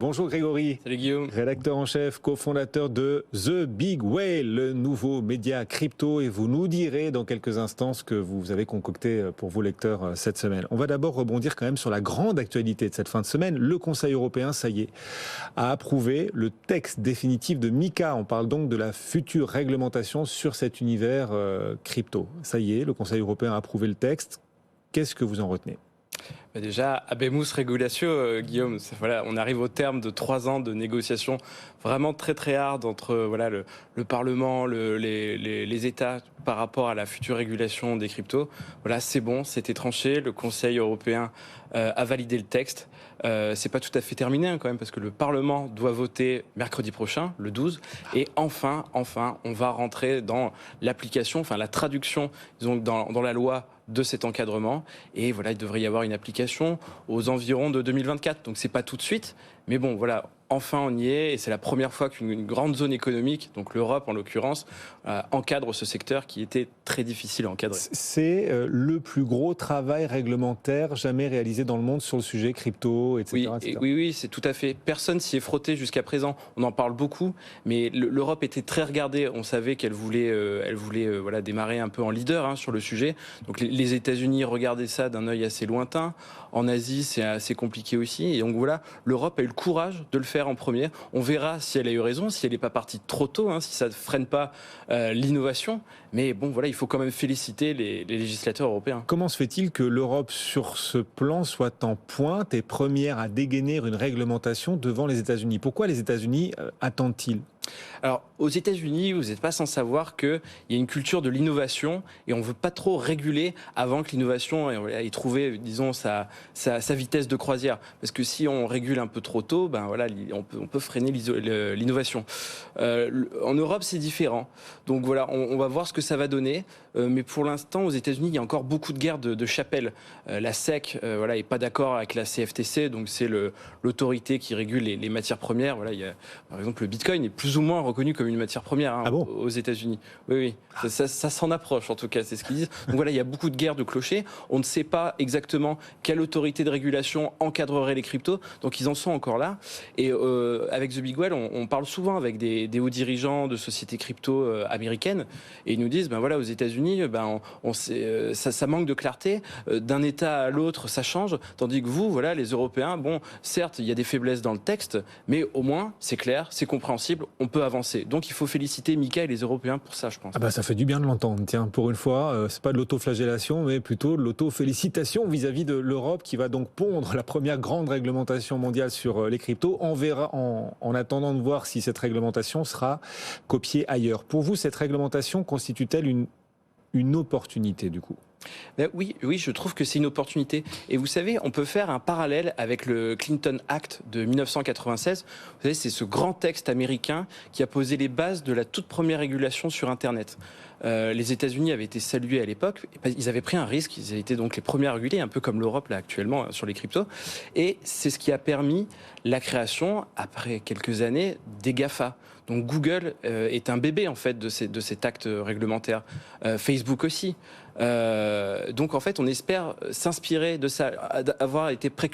Bonjour Grégory. Salut Guillaume. Rédacteur en chef, cofondateur de The Big Whale, le nouveau média crypto, et vous nous direz dans quelques instants ce que vous avez concocté pour vos lecteurs cette semaine. On va d'abord rebondir quand même sur la grande actualité de cette fin de semaine. Le Conseil européen, ça y est, a approuvé le texte définitif de MiCA. On parle donc de la future réglementation sur cet univers crypto. Ça y est, le Conseil européen a approuvé le texte. Qu'est-ce que vous en retenez ? Déjà, Habemus Regulatio, Guillaume, voilà, on arrive au terme de 3 ans de négociations vraiment très très hardes entre le Parlement, les États par rapport à la future régulation des cryptos. Voilà, c'est bon, c'était tranché, le Conseil européen a validé le texte. C'est pas tout à fait terminé quand même, parce que le Parlement doit voter mercredi prochain, le 12, et enfin, on va rentrer dans l'application, enfin la traduction, disons, dans la loi de cet encadrement, et voilà, il devrait y avoir une application aux environs de 2024. Donc c'est pas tout de suite, mais bon, voilà, enfin on y est, et c'est la première fois qu'une grande zone économique, donc l'Europe en l'occurrence, encadre ce secteur qui était très difficile à encadrer. C'est le plus gros travail réglementaire jamais réalisé dans le monde sur le sujet crypto, etc. Oui, c'est tout à fait. Personne s'y est frotté jusqu'à présent. On en parle beaucoup, mais l'Europe était très regardée. On savait qu'elle voulait, voilà, démarrer un peu en leader sur le sujet. Donc les États-Unis regardaient ça d'un œil assez lointain. En Asie, c'est assez compliqué aussi. Et donc voilà, l'Europe a eu le courage de le faire en premier. On verra si elle a eu raison, si elle n'est pas partie trop tôt, si ça ne freine pas l'innovation. Mais bon, voilà, il faut quand même féliciter les législateurs européens. Comment se fait-il que l'Europe, sur ce plan, soit en pointe et première à dégainer une réglementation devant les États-Unis ? Pourquoi les États-Unis attendent-ils ? Alors, aux États-Unis, vous n'êtes pas sans savoir qu'il y a une culture de l'innovation et on ne veut pas trop réguler avant que l'innovation ait trouvé, disons, sa vitesse de croisière. Parce que si on régule un peu trop tôt, ben voilà, on peut freiner l'innovation. En Europe, c'est différent. Donc voilà, on va voir ce que ça va donner. Mais pour l'instant, aux États-Unis, il y a encore beaucoup de guerres de chapelle. La SEC, voilà, est pas d'accord avec la CFTC, donc c'est l'autorité qui régule les matières premières. Voilà, il y a, par exemple, le Bitcoin est plus ou moins reconnu comme une matière première aux États-Unis. Oui. Ça s'en approche, en tout cas, c'est ce qu'ils disent. Donc voilà, il y a beaucoup de guerres de clochers. On ne sait pas exactement quelle autorité de régulation encadrerait les cryptos. Donc ils en sont encore là. Et avec The Big Whale, on parle souvent avec des hauts dirigeants de sociétés crypto américaines. Et ils nous disent, ben voilà, aux États-Unis, ça manque de clarté. D'un État à l'autre, ça change. Tandis que vous, voilà, les Européens, bon, certes, il y a des faiblesses dans le texte, mais au moins, c'est clair, c'est compréhensible, on peut avancer. Donc il faut féliciter MiCA et les Européens pour ça, je pense. Ah bah ça fait du bien de l'entendre. Tiens, pour une fois, c'est pas de l'autoflagellation, mais plutôt de l'auto-félicitation vis-à-vis de l'Europe qui va donc pondre la première grande réglementation mondiale sur les cryptos. On verra en attendant de voir si cette réglementation sera copiée ailleurs. Pour vous, cette réglementation constitue-t-elle une opportunité du coup ? Oui, je trouve que c'est une opportunité. Et vous savez, on peut faire un parallèle avec le Clinton Act de 1996. Vous savez, c'est ce grand texte américain qui a posé les bases de la toute première régulation sur Internet. Les États-Unis avaient été salués à l'époque. Ils avaient pris un risque. Ils avaient été donc les premiers à réguler, un peu comme l'Europe là actuellement sur les cryptos. Et c'est ce qui a permis la création, après quelques années, des GAFA. Donc Google est un bébé en fait de cet acte réglementaire. Facebook aussi. Donc en fait, on espère s'inspirer de ça, avoir été précurseur